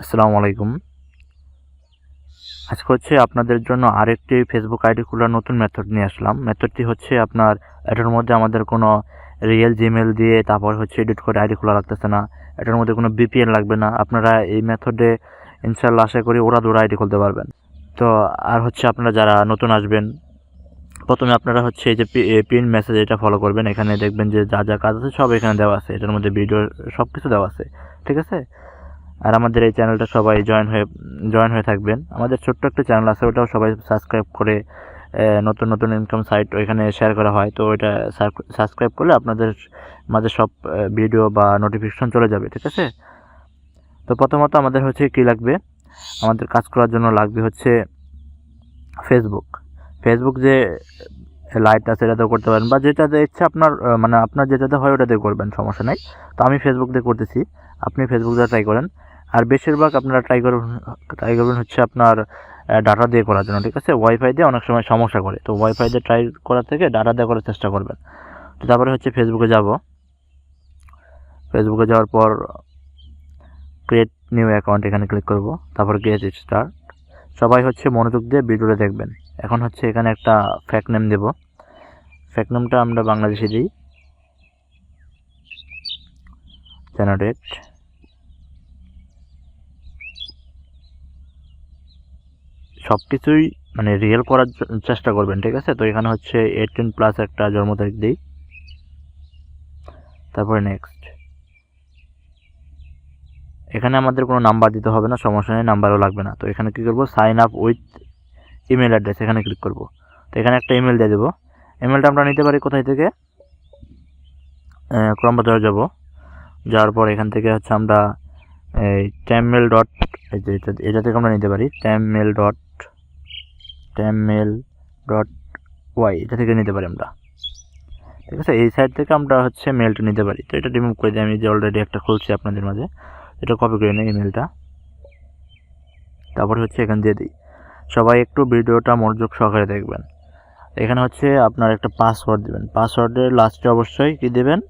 আসসালামু আলাইকুম। আজকে হচ্ছে আপনাদের জন্য আরেকটি ফেসবুক আইডি খোলার নতুন মেথড নিয়ে আসলাম। মেথডটি হচ্ছে আপনার এটার মধ্যে আমাদের কোনো রিয়েল জিমেল দিয়ে তারপর হচ্ছে এডিট করে আইডি খোলা লাগতেছে না। এটার মধ্যে কোনো বিপিএন লাগবে না। আপনারা এই মেথডে ইনশাআল্লাহ আশা করি ওরা আইডি খুলতে পারবেন। তো আর হচ্ছে আপনারা যারা নতুন আসবেন, প্রথমে আপনারা হচ্ছে এই যে পিন মেসেজ এটা ফলো করবেন। এখানে দেখবেন যে যা কাজ আছে সব এখানে দেওয়া আছে। এটার মধ্যে ভিডিও সব কিছু দেওয়া আছে, ঠিক আছে? আর আমাদের এই চ্যানেলটা সবাই জয়েন হয়ে থাকবেন। আমাদের ছোট্ট একটা চ্যানেল আছে, ওটাও সবাই সাবস্ক্রাইব করে নতুন নতুন ইনকাম সাইট ওইখানে শেয়ার করা হয়। তো ওইটা সাবস্ক্রাইব করলে আপনাদের মাঝে সব ভিডিও বা নোটিফিকেশন চলে যাবে, ঠিক আছে? তো প্রথমত আমাদের হচ্ছে কী লাগবে, আমাদের কাজ করার জন্য লাগবে হচ্ছে ফেসবুক যে লাইট আছে এটাতেও করতে পারেন, বা যেটাতে ইচ্ছা আপনার মানে আপনার যেটাতে হয় ওটাতে করবেন, সমস্যা নাই। তো আমি ফেসবুক দিয়ে করতেছি, আপনি ফেসবুক দিয়ে ট্রাই করেন। আর বেশিরভাগ আপনারা ট্রাই করবেন হচ্ছে আপনার ডাটা দিয়ে করার জন্য, ঠিক আছে? ওয়াইফাই দিয়ে অনেক সময় সমস্যা করে, তো ওয়াইফাই দিয়ে ট্রাই করার থেকে ডাটা দিয়ে করার চেষ্টা করবেন। তো তারপরে হচ্ছে ফেসবুকে যাওয়ার পর ক্রিয়েট নিউ অ্যাকাউন্ট এখানে ক্লিক করব, তারপর গেট স্টার্ট। সবাই হচ্ছে মনোযোগ দিয়ে ভিডিওটা দেখবেন। এখন হচ্ছে এখানে একটা ফ্যাক নেম দেব। ফ্যাক নেমটা আমরা বাংলাদেশে দিই, জেনারেট। সব কিছুই মানে রিয়েল করার চেষ্টা করবেন, ঠিক আছে? তো এখানে হচ্ছে 18+ একটা জন্ম তারিখ দিই, তারপরে নেক্সট। এখানে আমাদের কোনো নাম্বার দিতে হবে না, সমস্যা নেই, নাম্বারও লাগবে না। তো এখানে কী করবো, sign up with email address, এখানে ক্লিক করব। তো এখানে একটা ইমেল দিয়ে দেবো। ইমেলটা আমরা নিতে পারি কোথায় থেকে, ক্রম বাজারে যাওয়ার পর এখান থেকে হচ্ছে আমরা এই ট্যামমেল ডট, এটা থেকে আমরা নিতে পারি ট্যামমেল ডট ওয়াই, এটা থেকে নিতে পারি আমরা, ঠিক আছে? এই সাইট থেকে আমরা হচ্ছে মেলটা নিতে পারি। তো এটা রিমুভ করে দিই, আমি যে অলরেডি একটা খুলছি আপনাদের মাঝে, এটা কপি করে নিই ইমেলটা, তারপরে হচ্ছে এখানে দিয়ে দিই। সবাই একটু ভিডিওটা মনোযোগ সহকারে দেখবেন। এখানে হচ্ছে আপনার একটা পাসওয়ার্ড দেবেন। পাসওয়ার্ডের লাস্টে অবশ্যই কী দেবেন,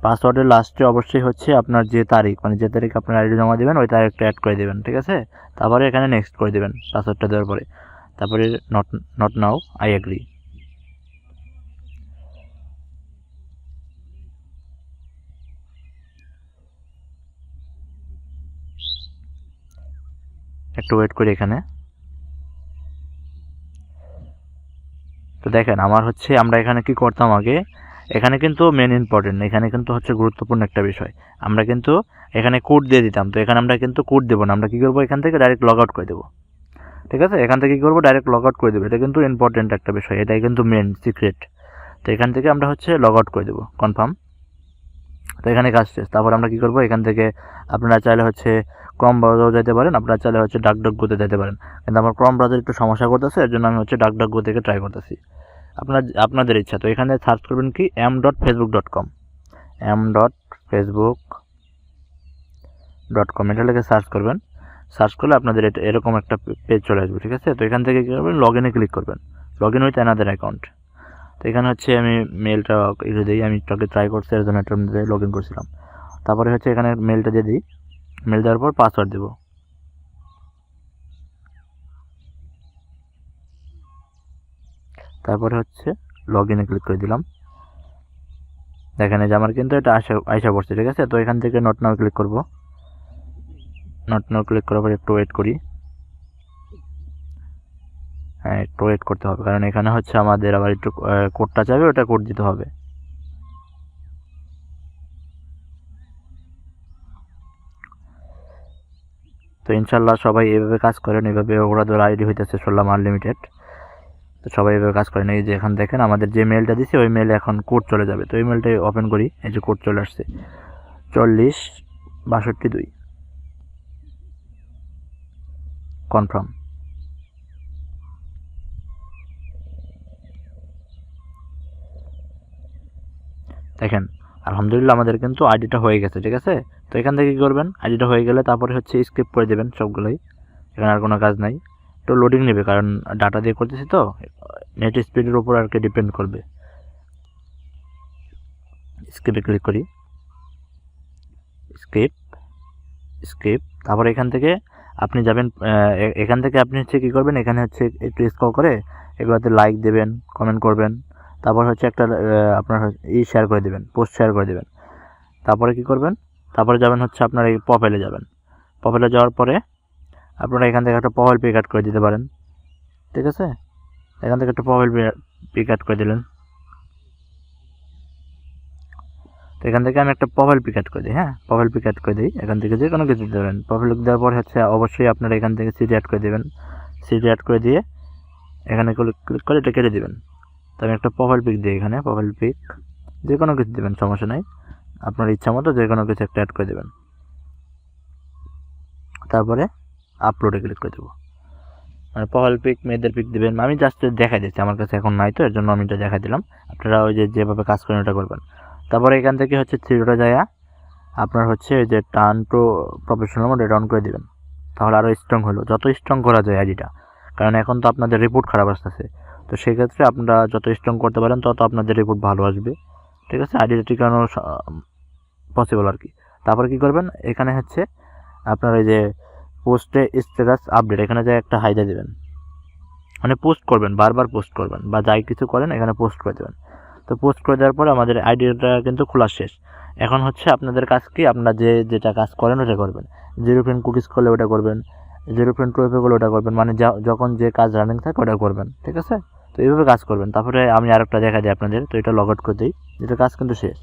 পাসওয়ার্ডের লাস্টে অবশ্যই হচ্ছে আপনার যে তারিখ, মানে যে তারিখ আপনার আইডি জমা দেবেন ওই তারিখটা অ্যাড করে দেবেন, ঠিক আছে? তারপরে এখানে নেক্সট করে দেবেন পাসওয়ার্ডটা দেওয়ার পরে, তারপরে নট নাও, আই এগ্রি। একটু ওয়েট করি এখানে। তো দেখেন আমার হচ্ছে, আমরা এখানে কি করতাম আগে, এখানে কিন্তু মেন ইম্পর্টেন্ট, এখানে কিন্তু হচ্ছে গুরুত্বপূর্ণ একটা বিষয়, আমরা কিন্তু এখানে কোড দিয়ে দিতাম। তো এখানে আমরা কিন্তু কোড দেবো না, আমরা কী করবো, এখান থেকে ডাইরেক্ট লগ আউট করে দেবো, ঠিক আছে? এখান থেকে কী করবো, ডাইরেক্ট লগ আউট করে দেবো। এটা কিন্তু ইম্পর্টেন্ট একটা বিষয়, এটাই কিন্তু মেন সিক্রেট। তো এখান থেকে আমরা হচ্ছে লগ আউট করে দেবো, কনফার্ম। তো এখানে কাজ শেষ। তারপর আমরা কী করবো, এখান থেকে আপনারা চাইলে হচ্ছে ক্রম ব্রাউজারও যেতে পারেন, আপনারা চাইলে হচ্ছে ডাকডাকগোতে যেতে পারেন। কিন্তু আমার ক্রম ব্রাউজার একটু সমস্যা করতেছে, এর জন্য আমি হচ্ছে ডাকডাকগো থেকে ট্রাই করতেছি। আপনাদের ইচ্ছা। তো এখানে সার্চ করবেন কি m.facebook.com, m.facebook.com, এটা লিখে সার্চ করবেন। সার্চ করলে আপনাদের এটা এরকম একটা পেজ চলে আসবে, ঠিক আছে? তো এখান থেকে কী করবেন, লগ ইনে ক্লিক করবেন, log in with another account. তো এখানে হচ্ছে আমি মেলটা দিই, আমি এটাকে ট্রাই করছি, এর জন্য এটার মধ্যে লগ ইন করছিলাম। তারপরে হচ্ছে এখানে মেলটা দিয়ে দিই, মেল দেওয়ার পর পাসওয়ার্ড দেবো। তারপরে হচ্ছে লগ ইনে ক্লিক করে দিলাম। দেখেন এই যে আমার কিন্তু এটা আইসা পড়ছে, ঠিক আছে? তো এখান থেকে নট নাও ক্লিক করব। নট নাও ক্লিক করার পর একটু ওয়েট করি। হ্যাঁ, একটু ওয়েট করতে হবে, কারণ এখানে হচ্ছে আমাদের আবার একটু কোডটা চাইবে, ওটা কোড দিতে হবে। তো ইনশাল্লাহ সবাই এভাবে কাজ করেন, এভাবে ওরা আইডি হইতেছে শুনলাম আনলিমিটেড। তো সবাই এভাবে কাজ করেন। এই যে এখন দেখেন আমাদের যে মেলটা দিছি ওই মেলে এখন কোড চলে যাবে। তো এই মেলটাই ওপেন করি, এই যে কোড চলে আসছে 4062, কনফার্ম। দেখেন আলহামদুলিল্লাহ আমাদের কিন্তু আইডিটা হয়ে গেছে, ঠিক আছে? তো এখান থেকে কী করবেন, আইডিটা হয়ে গেলে তারপরে হচ্ছে স্কিপ করে দেবেন সবগুলোই, এখানে আর কোনো কাজ নাই। একটু লোডিং নেবে, কারণ ডাটা দিয়ে করতেছি তো, নেট স্পিডের উপর আর কি ডিপেন্ড করবে। স্কিপে ক্লিক করি, স্কিপ। তারপর এখান থেকে আপনি যাবেন, এখান থেকে আপনি হচ্ছে কী করবেন, এখানে হচ্ছে একটু স্ক্রল করে এগুলোতে লাইক দেবেন, কমেন্ট করবেন, তারপর হচ্ছে একটা আপনার শেয়ার করে দেবেন, পোস্ট শেয়ার করে দেবেন। তারপরে কি করবেন, তারপরে যাবেন হচ্ছে আপনার এই প্রোফাইলে যাবেন। প্রোফাইলে যাওয়ার পরে আপনারা এখান থেকে একটা প্রোফাইল পিক অ্যাড করে দিতে পারেন, ঠিক আছে। এখান থেকে একটা প্রোফাইল পিক অ্যাড করে দিলেন। তো এখান থেকে আমি একটা প্রোফাইল পিক অ্যাড করে দিই, হ্যাঁ, প্রোফাইল পিক অ্যাড করে দিই। এখান থেকে যে কোনো কিছু দিতে পারেন। প্রোফাইল পিক দেওয়ার পর হচ্ছে অবশ্যই আপনারা এখান থেকে সিটি অ্যাড করে দেবেন। সিটি অ্যাড করে দিয়ে এখানে ক্লিক করে এটা কেটে দেবেন। তো আমি একটা প্রোফাইল পিক দিই, এখানে প্রোফাইল পিক যে কোনো কিছু দেবেন, সমস্যা নাই, আপনার ইচ্ছা মতো যে কোনো কিছু একটা অ্যাড করে দেবেন। তারপরে আপলোডে ক্লিক করে দেবো। মানে প্রোফাইল পিক মেয়েদের পিক দেবেন, আমি জাস্ট দেখাই দিচ্ছি, আমার কাছে এখন নাই তো এর জন্য আমি এটা দেখাই দিলাম। আপনারা ওই যেভাবে কাজ করেন ওটা করবেন। তারপরে এখান থেকে হচ্ছে থ্রিডোটা যায় আপনার হচ্ছে যে টার্ন টু প্রফেশনাল মোড এটা অন করে দেবেন, তাহলে আরও স্ট্রং হলো, যত স্ট্রং করা যায় আইডিটা, কারণ এখন তো আপনাদের রিপোর্ট খারাপ আসতেছে। তো সেক্ষেত্রে আপনারা যত স্ট্রং করতে পারেন তত আপনাদের রিপোর্ট ভালো আসবে, ঠিক আছে, আইডিটা টিকানো পসিবল আর কি। তারপরে কি করবেন, এখানে হচ্ছে আপনার এই যে পোস্টে স্ট্যাটাস আপডেট, এখানে যায় একটা হাইদা দেবেন, মানে পোস্ট করবেন, বারবার পোস্ট করবেন, বা যাই কিছু করেন এখানে পোস্ট করে দেবেন। তো পোস্ট করে দেওয়ার পরে আমাদের আইডিটা কিন্তু খোলা শেষ। এখন হচ্ছে আপনাদের কাজ কি, আপনারা যেটা কাজ করেন ওটা করবেন। জিরো ফ্রেন্ড কুকিজ করলে ওটা করবেন, জিরো ফ্রেন্ড টুয়েপে করলে ওটা করবেন, মানে যখন যে কাজ রানিং থাকে ওটা করবেন, ঠিক আছে। তো এইভাবে কাজ করবেন। তারপরে আমি আরেকটা দেখা দিই আপনাদের, তো এটা লগ আউট করে দিই, যেটা কাজ কিন্তু শেষ।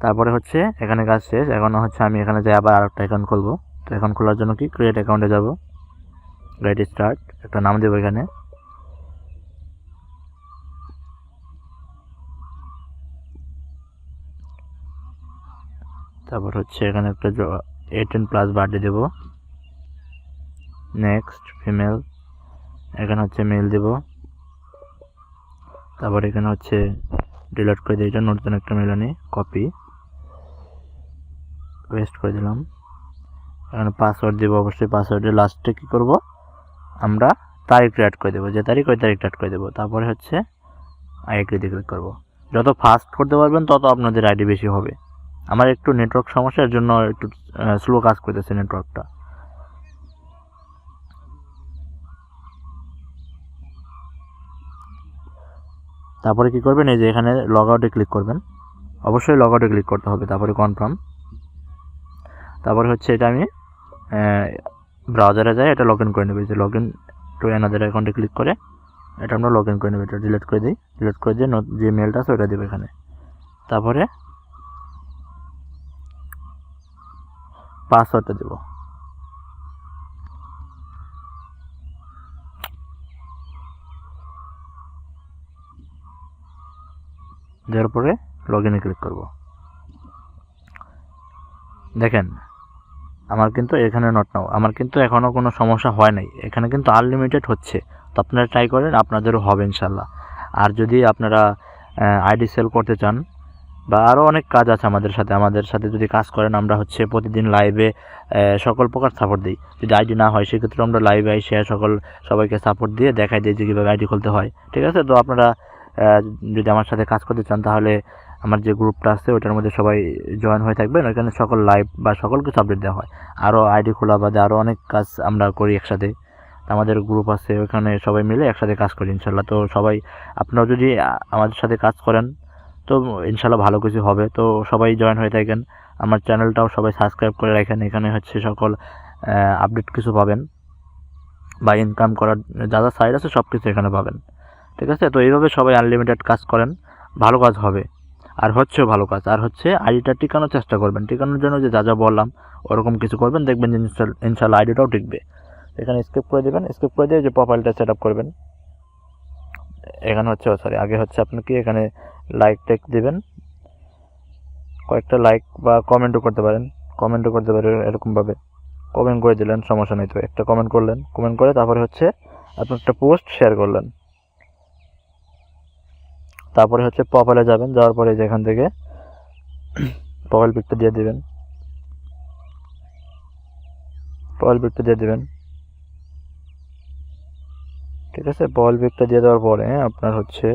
তারপরে হচ্ছে এখানে কাজ শেষ। এখন হচ্ছে আমি এখানে যাই আবার আরেকটা অ্যাকাউন্ট খুলবো। তো অ্যাকাউন্ট খোলার জন্য কি, ক্রিয়েট অ্যাকাউন্টে যাব, গেট স্টার্ট, একটা নাম দেবো এখানে, তারপর হচ্ছে এখানে একটা 18+ বার্থডে দেবো, নেক্সট ফিমেল, এখানে হচ্ছে মেল দেব, তারপর এখানে হচ্ছে ডিলিট করে দিই, এটা নতুন একটা মেল আনি, কপি পেস্ট করে দিলাম। এখানে পাসওয়ার্ড দেবো, অবশ্যই পাসওয়ার্ডের লাস্টে কী করব, আমরা তারিখটা অ্যাড করে দেবো, যে তারিখ ওই তারিখটা অ্যাড করে দেবো। তারপরে হচ্ছে আই এগ্রিতে ক্লিক করবো। যত ফাস্ট করতে পারবেন তত আপনাদের আইডি বেশি হবে। আমার একটু নেটওয়ার্ক সমস্যার জন্য একটু স্লো কাজ করতেছে নেটওয়ার্কটা। তারপরে কি করবেন, এই যে এখানে লগ আউটে ক্লিক করবেন, অবশ্যই লগ আউটে ক্লিক করতে হবে, তারপরে কনফার্ম। তারপরে হচ্ছে এটা আমি ব্রাউজারে যাই, এটা লগ ইন করে নেবে, যে লগ ইন টু অ্যানাদার অ্যাকাউন্টে ক্লিক করে এটা আমরা লগ ইন করে নেব। এটা ডিলিট করে দিই, ডিলিট করে দিয়ে যে মেলটা আছে ওটা দেবো এখানে। তারপরে পাসওয়ার্ডটা দেবো, দেওয়ার পরে লগ ইনে ক্লিক করব। দেখেন আমার কিন্তু এখানে নট নাও, আমার কিন্তু এখনও কোনো সমস্যা হয় নাই, এখানে কিন্তু আনলিমিটেড হচ্ছে। তো আপনারা ট্রাই করেন, আপনাদেরও হবে ইনশাল্লাহ। আর যদি আপনারা আইডি সেল করতে চান বা আরও অনেক কাজ আছে আমাদের সাথে যদি কাজ করেন, আমরা হচ্ছে প্রতিদিন লাইভে সকল প্রকার সাপোর্ট দিই। যদি আইডি না হয় সেক্ষেত্রে আমরা লাইভে আইসে সবাইকে সাপোর্ট দিয়ে দেখাই দিই যে কীভাবে আইডি খুলতে হয়, ঠিক আছে। তো আপনারা যদি আমার সাথে কাজ করতে চান তাহলে আমার যে গ্রুপটা আছে ওটার মধ্যে সবাই জয়েন হয়ে থাকবেন, ওইখানে সকল লাইভ বা সকল কিছু আপডেট দেওয়া হয়। আরও আইডি খোলা বাদে আরও অনেক কাজ আমরা করি একসাথে, আমাদের গ্রুপ আছে, ওখানে সবাই মিলে একসাথে কাজ করি ইনশাল্লাহ। তো সবাই আপনারা যদি আমাদের সাথে কাজ করেন তো ইনশাল্লাহ ভালো কিছু হবে। তো সবাই জয়েন হয়ে থাকেন, আমার চ্যানেলটাও সবাই সাবস্ক্রাইব করে রাখেন, এখানে হচ্ছে সকল আপডেট কিছু পাবেন, বা ইনকাম করার যা যা সাইট আছে সব কিছু এখানে পাবেন, ঠিক আছে। তো এইভাবে সবাই আনলিমিটেড কাজ করেন, ভালো কাজ হবে, আর হচ্ছেও ভালো কাজ। আর হচ্ছে আইডিটা টিকানোর চেষ্টা করবেন, টিকানোর জন্য যে যা বললাম ওরকম কিছু করবেন, দেখবেন যে ইনশাল্লাহ আইডিটাও টিকবে। এখানে স্কিপ করে দেবেন, স্কিপ করে দিয়ে যে প্রোফাইলটা সেট আপ করবেন, এখানে হচ্ছে আগে হচ্ছে আপনি কি এখানে লাইক টেক দেবেন, কয়েকটা লাইক বা কমেন্টও করতে পারেন, এরকমভাবে কমেন্ট করে দিলেন, সমস্যা নেই। তো একটা কমেন্ট করলেন, কমেন্ট করে তারপরে হচ্ছে আপনি একটা পোস্ট শেয়ার করলেন। তারপরে হচ্ছে প্রোফাইলে যাবেন, যাওয়ার পরে যেখান থেকে প্রোফাইল পিকটা দিয়ে দেবেন, ঠিক আছে। প্রোফাইল পিকটা দিয়ে দেওয়ার পরে আপনার হচ্ছে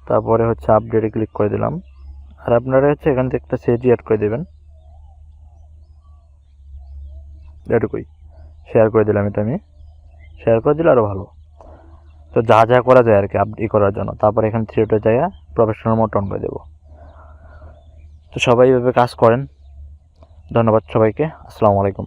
তারপরে হচ্ছে আপডেটে ক্লিক করে দিলাম। আর আপনারা হচ্ছে এখান থেকে একটা সেজি অ্যাড করে দেবেন, এটুকুই। শেয়ার করে দিলাম, এটা আমি শেয়ার করে দিলে আরও ভালো। তো যা যা করা যায় আর কি আপডেট করার জন্য। তারপর এখানে থ্রিডে যাইয়া প্রফেশনাল মোড অন করে দেবো। তো সবাই এভাবে কাজ করেন। ধন্যবাদ সবাইকে। আসসালামু আলাইকুম।